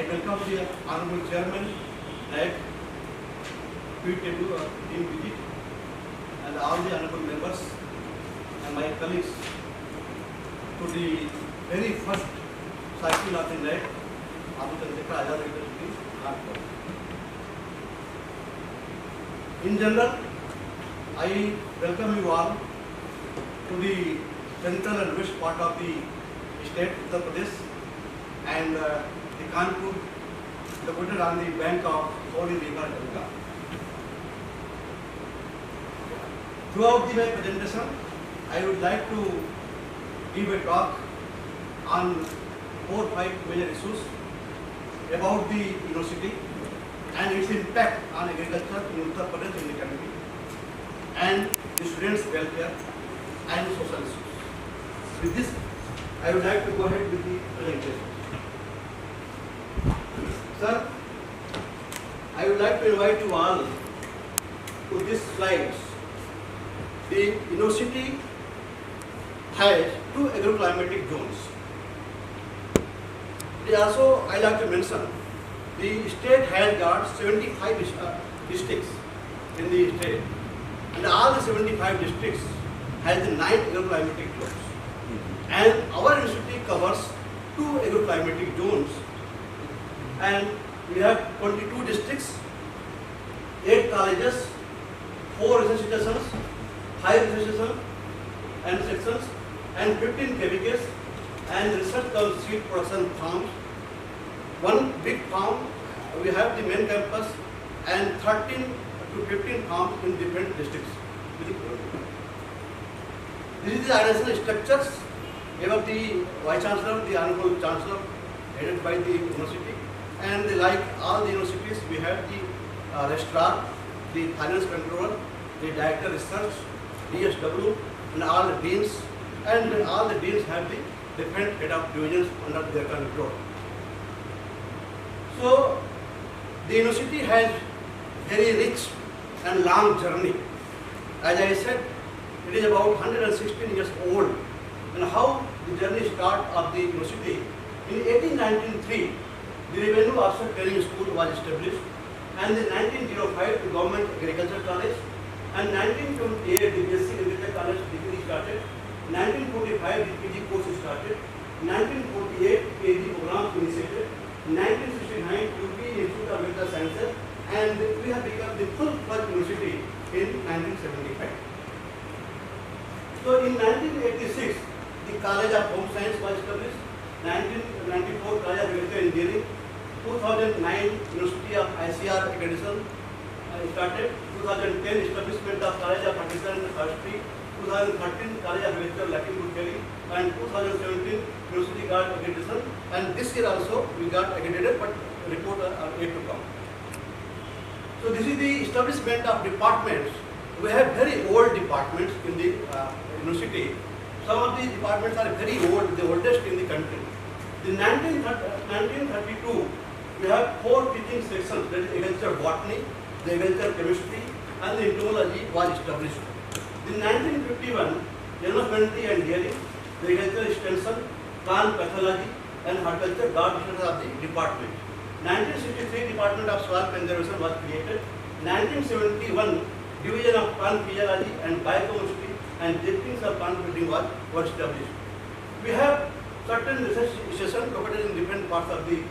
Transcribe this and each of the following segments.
I welcome the Honorable Chairman, NAEC, team visit, and all the honorable members and my colleagues to the very first cycle of the NAEC, Abu Chandrasekhar Azad University, Nagpur. In general, I welcome you all to the central and west part of the state, Uttar Pradesh, and the Kanpur, located on the bank of Holy River Ganga. Throughout my presentation, I would like to give a talk on 4 or 5 major issues about the university and its impact on agriculture in Uttar Pradesh in the country, and the students' welfare and social issues. With this, I would like to go ahead with the presentation. Sir, I would like to invite you all to these slides. The university has 2 agroclimatic zones. Also, I like to mention, the state has got 75 districts in the state, and all the 75 districts has the 9 agroclimatic zones. And our university covers 2 agroclimatic zones, and we have 22 districts, 8 colleges, 4 research stations, 5 research stations and sections, and 15 KVKs and research cum seed production farms. 1 big farm, we have the main campus, and 13 to 15 farms in different districts. This is the organizational structures about the Vice Chancellor, the Honorable Chancellor, headed by the university, and like all the universities, we have the registrar, the finance controller, the director research, DSW, and all the deans, and all the deans have the different head of divisions under their control. So, the university has very rich and long journey. As I said, it is about 116 years old. And how the journey start of the university? In 1893, the Revenue Officer Training School was established, and in 1905, the Government Agriculture College, and 1928, the BSc Agriculture College degree started, 1945, the PG course started, 1948, PhD programs initiated, 1969, UP Institute of Medical Sciences, and we have become the full-fledged university in 1975. So in 1986, the College of Home Science was established, 1994, College of Electrical Engineering, 2009, University of ICR accreditation started, 2010, establishment of College of Artisan and Forestry, 2013, College of Electrical Lakhimpur-Kheri, and 2017, University got accreditation, and this year also we got accredited, but report are yet to come. So this is the establishment of departments. We have very old departments in the university. Some of these departments are very old, the oldest in the country. In 1932, we have 4 teaching sections, that is agriculture botany, the agriculture chemistry, and the entomology was established. In 1951, environmental and dairy, the agriculture extension, plant pathology, and horticulture got division of the department. 1963, Department of Soil Conservation was created. 1971, Division of Plant Physiology and Biochemistry and Drippings of plant breeding was established. We have certain research stations located in different parts of the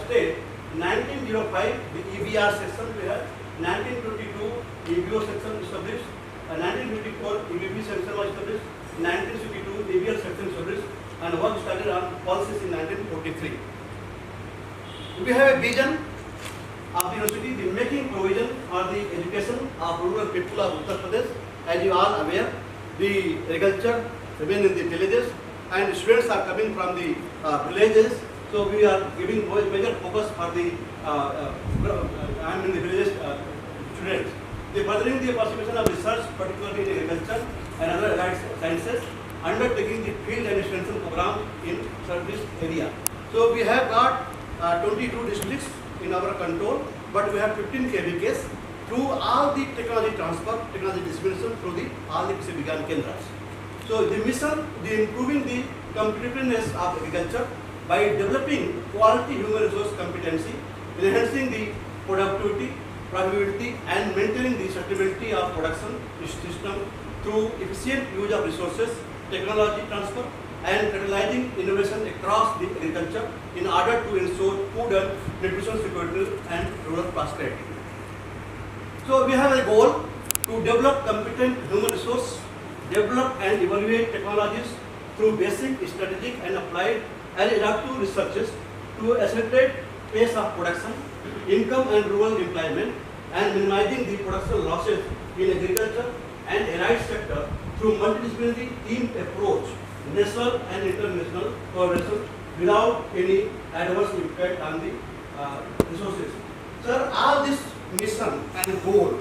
state. 1905, the EBR section we have. 1922, EBO section established. 1954, EBB section was established. 1962, EBR section established, and work started on policies in 1943. We have a vision of the university, the making provision for the education of rural people of Uttar Pradesh. As you all aware, the agriculture remain in the villages, and students are coming from the villages. So we are giving major focus for the villages students. They furthering the participation of research, particularly in agriculture and other allied sciences, undertaking the field and extension program in service area. So we have got 22 districts in our control, but we have 15 KVKs through all the technology transfer, technology dissemination through the all the Krishi Vigyan Kendras. So the mission, the improving the competitiveness of agriculture by developing quality human resource competency, enhancing the productivity, profitability, and maintaining the sustainability of production system through efficient use of resources, technology transfer, and catalyzing innovation across the agriculture in order to ensure food and nutrition security and rural prosperity. So we have a goal to develop competent human resource, develop and evaluate technologies through basic, strategic and applied and adaptive researches to accelerate pace of production, income and rural employment, and minimizing the production losses in agriculture and allied sector through multidisciplinary team approach, national and international collaboration without any adverse impact on the resources. Sir, all this mission and goal,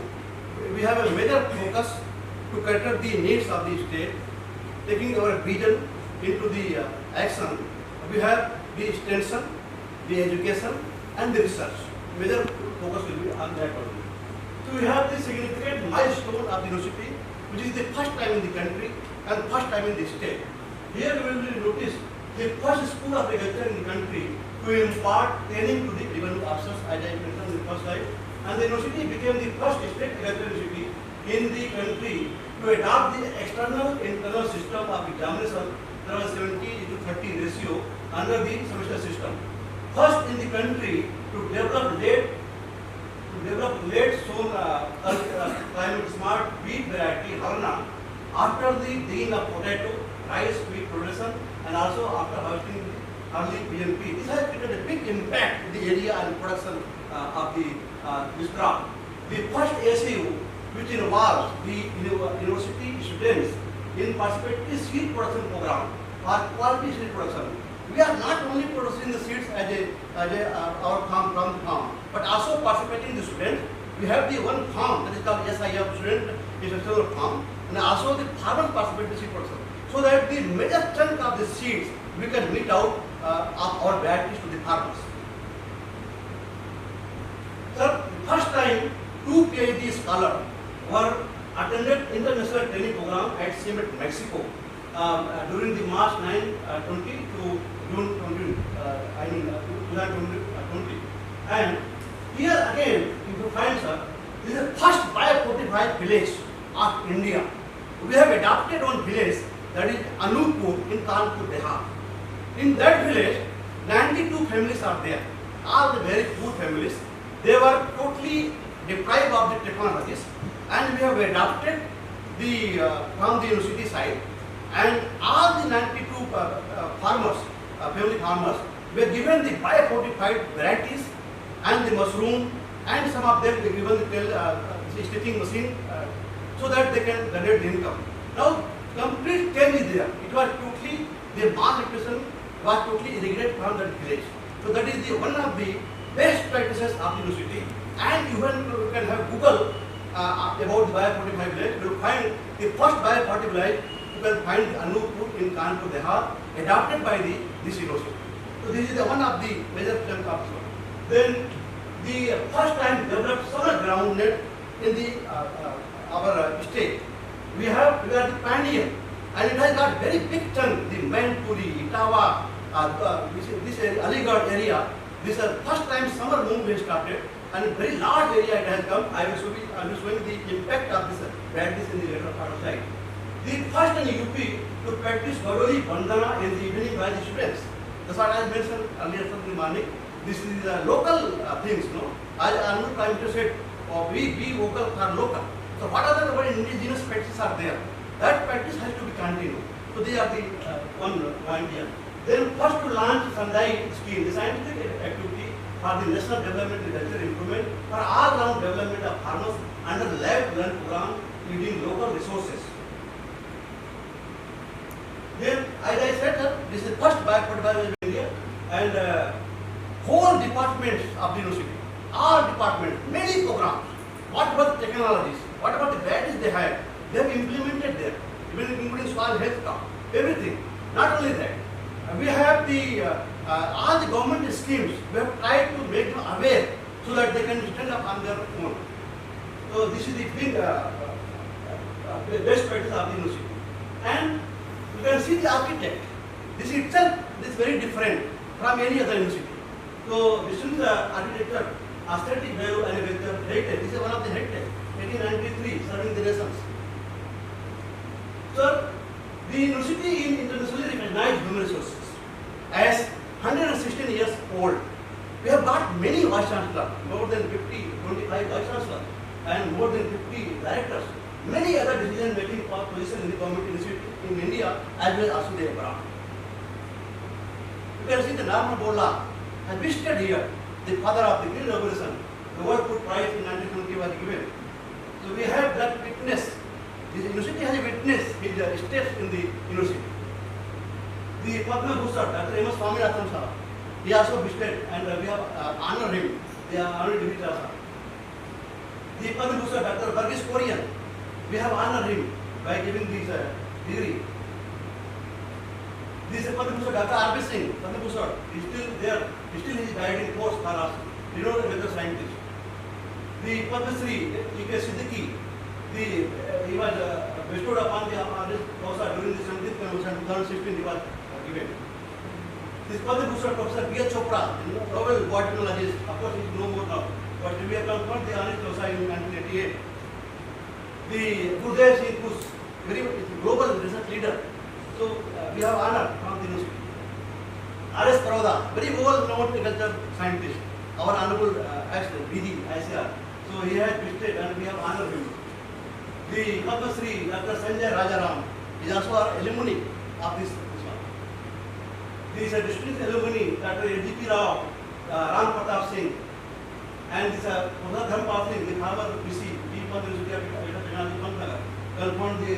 we have a major focus to cater the needs of the state, taking our vision into the action. We have the extension, the education and the research. Major focus will be on that only. So we have the significant milestone of the university, which is the first time in the country and first time in the state. Here we will notice the first school of agriculture in the country to impart training to the revenue officers, as I mentioned in the first slide. And the university became the first state agriculture university in the country to adopt the external internal system of examination, that was 70:30 ratio under the semester system. First in the country to develop late sown climate smart wheat variety Harna after the digging of potato, rice, wheat production, and also after harvesting the early PMP. This has created a big impact in the area and production of this crop. The first ASU, which involves the university students in participating seed production program or quality seed production. We are not only producing the seeds as our farm from the farm, but also participating the students. We have the one farm that is called SIF, student institutional farm, and also the farmers participate in seed production. So that the major chunk of the seeds we can meet out of our varieties to the farmers. Sir, first time 2 PhD scholars were attended international training program at CIMMET, Mexico during the March 9, 20 to June 20, July 20. And here again, if you find, sir, this is the first biofortified village of India. We have adopted one village, that is Anupur in Kanpur, Dehat. In that village, 92 families are there, all the very poor families. They were totally deprived of the technologies, and we have adopted the from the university side, and all the 92 farmers, family farmers, were given the biofortified varieties and the mushroom, and some of them were given the stitching machine so that they can generate the income. Now, complete cane is there. It was totally, the malnutrition was totally irrigated from that village. So that is the one of the best practices of the university. And even you can have Google about the biofortified village, you will find the first biofortified village. You can find Anupur in Kanpur, Dehat, adopted by this university. So this is the one of the major chunk of this one. Then the first time developed solar ground net in the our state. We are the pioneer, and it has got very big chunk. The Mainpuri, Itawa, this area, Aligarh area. This is the first time summer moon we started, and a very large area it has come. I will show you the impact of this practice in the later part of slide. The first in UP to practice Gauri Bandhana in the evening by the students. That's what I mentioned earlier from the morning. This is the local things, no? As Anu Prime Minister said, we vocal for local. So what other indigenous practices are there? That practice has to be continued. So they are the one point here. Then first to launch Sandai scheme, the scientific activity for the national development and cultural improvement for all round development of farmers under the lab learn program using local resources. Then, as I said, this is the first biofortified in India, and whole departments of the university, all departments, many programs. What about the technologies? What about the varieties they have implemented there, even including soil health talk, everything. Not only that, we have the all the government schemes. We have tried to make them aware so that they can stand up on their own. So this is the big best practice of the university. And you can see the architect. This itself is very different. from any other university. So this is the architecture, aesthetic value and heritage. This is one of the heritage. 1893, serving the nations. So the university is internationally recognized human resources as 116 years old. We have got many vice chancellors, more than 25 vice chancellors, and more than 50 directors. Many other decision-making positions in the government institute in India as well as also the abroad. You can see the Narma Bola has visited here, the father of the Green Revolution. The World Food Prize in 1920 was given. So we have that witness. The university has a witness his steps in the university. The Padma Bhushan, Dr. M. S. Swaminathan Sahab, he also visited and we have honored him. They are honored him also. The Padma Bhushan, Dr. Varghese Kurian, we have honored him by giving this degree. This Padma Bhushan, Dr. R.B. Singh, Padma Bhushan, is still there. He still is guiding course for us. Renowned weather scientist. The Padma Shri, E.K. Siddiqui, he was bestowed upon the honors during the 17th convention 2016. He was given. This Padma Bhushan Professor B. H. Chopra, Nobel biotechnologist, of course he is no more now, but we have conferred the honors in 1988. The Gurudev Singh Kush, very global research leader. So we have honor from the university. R.S. Pravda, very well-known agriculture scientist, our honorable BD, ICR. So he has visited and we have honored him. The Padma Shri, Dr. Sanjay Rajaram, is also our alumni of this one. These are distinguished alumni, Dr. A.G.P. Rao, Ram Pratap Singh, and this Professor Dharmpal Singh, the former PC, University of Technology, Pantnagar, confirmed the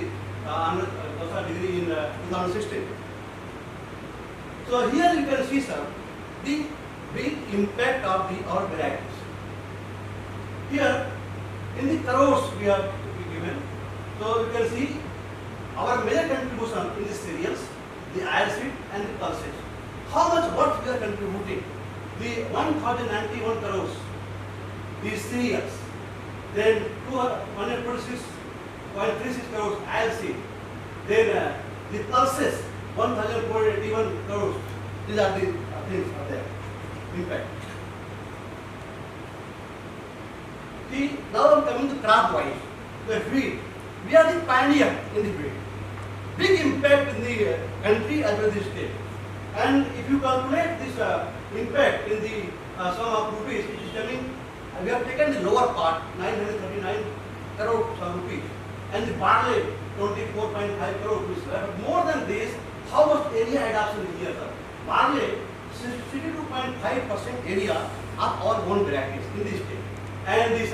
honors degree in 2016. So here you can see, sir, the big impact of our varieties. Here, in the crores we have given, so you can see our major contribution in the cereals, the oilseed and the pulses. How much work we are contributing? The 1091 crores, the cereals, then 126.36 crores oilseed, then the pulses, 1,481 crores. These are the things are there. Impact. See, now I'm coming to crop wise. The wheat. We are the pioneer in the wheat. Big impact in the country as well as the state. And if you calculate this impact in the sum of rupees, it is coming, we have taken the lower part, 939 crore rupees, and the barley, 24.5 crore rupees. But more than this, how much area adoption is here, sir? Barley, 62.5% area of our own varieties in this state. And this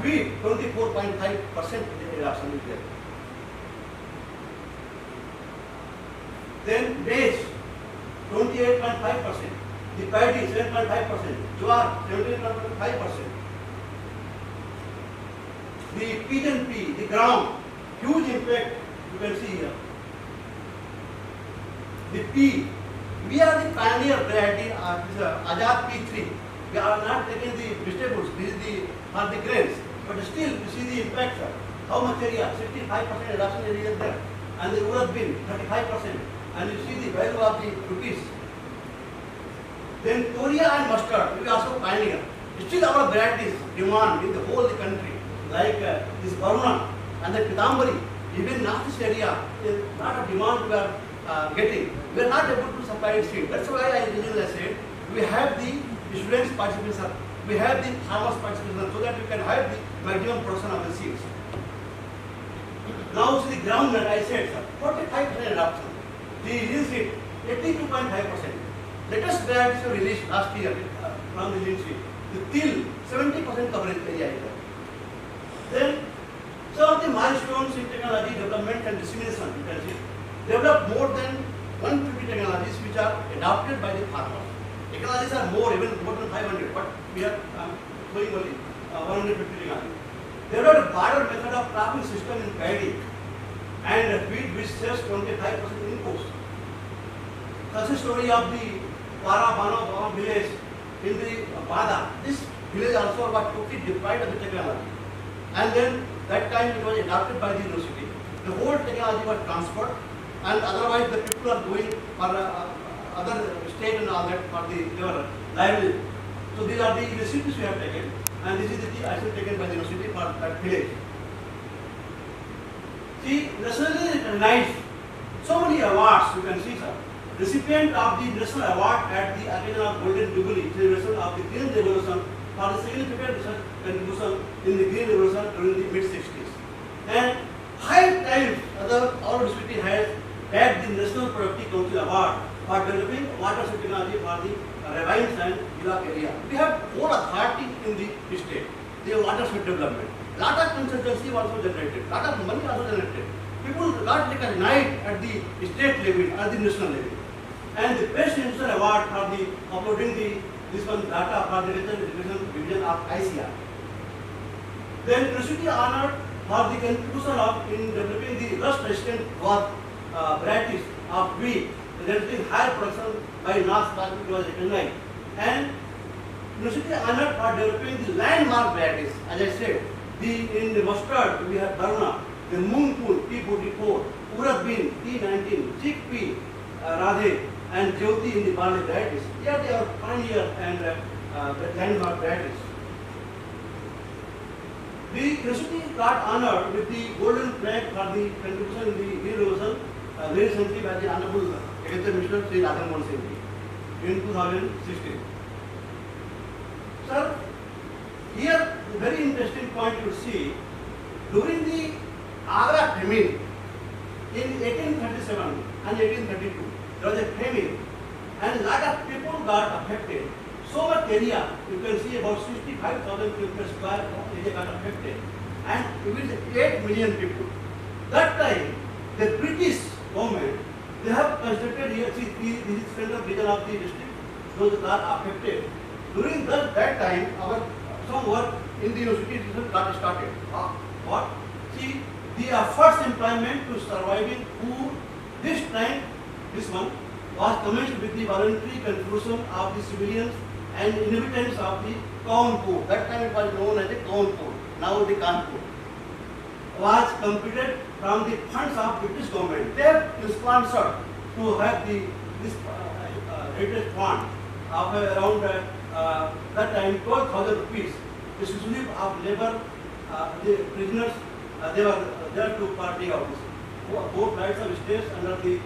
wheat, 24.5% adoption is there. Then maize, 28.5%. The paddy, 7.5%. Jowar, 17.5%. The pigeon pea, the gram, huge impact you can see here. The pea, we are the pioneer variety of Azad P3. We are not taking the vegetables, this is the grains, but still you see the impact, sir. How much area? 65% adoption area is there. And the urad bean, 35%. And you see the value of the rupees. Then Toria and mustard, we are also pioneer. Still our varieties demand in the whole country, like this Varuna and the Pitambari, even northeast area, is not a demand we are getting. We are not able to supply seed. That's why I originally said we have the students participation, we have the farmers participation, so that we can have the maximum production of the seeds. Now see the groundnut, I said, sir, 45% adoption. The linseed, 82.5%. Latest varieties were released last year from the linseed. The till, 70% coverage area is there. Then some of the milestones in technology development and dissemination, you can see, developed more than 150 technologies which are adopted by the farmers. Technologies are more, even more than 500, but we are showing only 150 technologies. Developed a broader method of cropping system in paddy and wheat which saves 25% in cost. Success story of the Parabano village in the Bada. This village also was totally deprived of the technology. And then that time it was adopted by the university. The whole technology was transferred, and otherwise the people are going for other state and all that for the your livelihood. So these are the initiatives we have taken, and this is the action taken by the university for that village. See, nationally recognized so many awards you can see, sir. Recipient of the national award at the occasion of Golden Jubilee celebration of the Green Revolution for the significant research contribution in the Green Revolution during the mid-60s. And 5 times our university has bagged the National Productive Council Award for developing water technology for the ravines and Iraq area. We have whole authority in the state, the water development. Lot of consultancy also generated, lot of money also generated. People got recognized at the state level, at the national level. And the Best Institution Award for the uploading this one data for the Education Division of ICR. Then university honored for the contribution of in developing the rust-resistant varieties of wheat, resulting higher production by NAS was recognized. And university honored for developing the landmark varieties, as I said, in the mustard we have Dharna, the Moongpool P44, Urad bean P19, chickpea Radhe, and Jyoti in the barley varieties. They are pioneer and landmark varieties. The university got honored with the golden flag for the contribution in the Green Revolution very recently by the Honorable Agriculture Minister Sri Radha Mohan Singh in 2016. Sir, here a very interesting point you see, during the Agra famine in 1837 and 1832, there was a famine and a lot of people got affected. So much area, you can see about 65,000 kilometers square area got affected, and it was 8 million people. That time, the British government, they have constructed here, see, this is central region of the district, those got affected. During that time, some work in the university got started. What? See, the first employment to surviving poor, this time, this one, was commenced with the voluntary contribution of the civilians and inhabitants of the Kanpur. That time it was known as the Kanpur, now the Kanpur. Was completed from the funds of British government. They have sponsored to have this heritage fund of around that time 12,000 rupees. The exclusive of labor, the prisoners, they were there to partake of this. Both flights of stays under the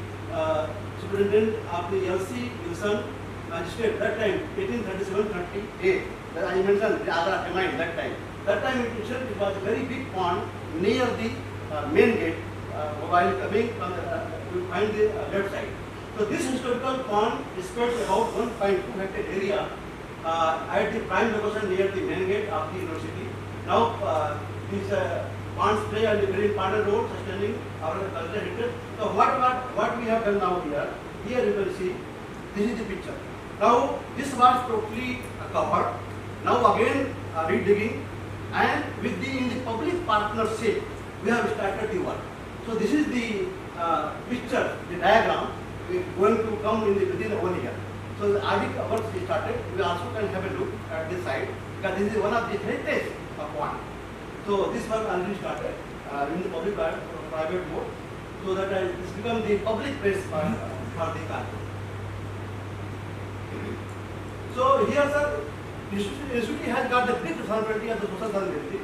superintendent of the LC Wilson magistrate. That time 1837-38. I mentioned the Agra famine that time. That time it was a very big pond near the main gate while coming from you find the left side. So this historical pond spreads about 1.2 hectare area at the prime location near the main gate of the university. Now these ponds play a very important role sustaining our cultural heritage. So what we have done now here you can see this is the picture. Now this was totally covered. Now again redigging, and with in the public partnership we have started the work. So this is the picture, the diagram going to come within 1 year. So the RD work we started. We also can have a look at this side because this is one of the heritage of one. So this work already started in the public private mode, so that it's become the public place for the car. So here, sir, institute has got the big responsibility of the social sustainability,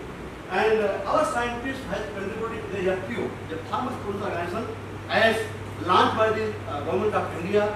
and our scientists has contributed to the FPO, the Farmers Producer Organization, as launched by the Government of India.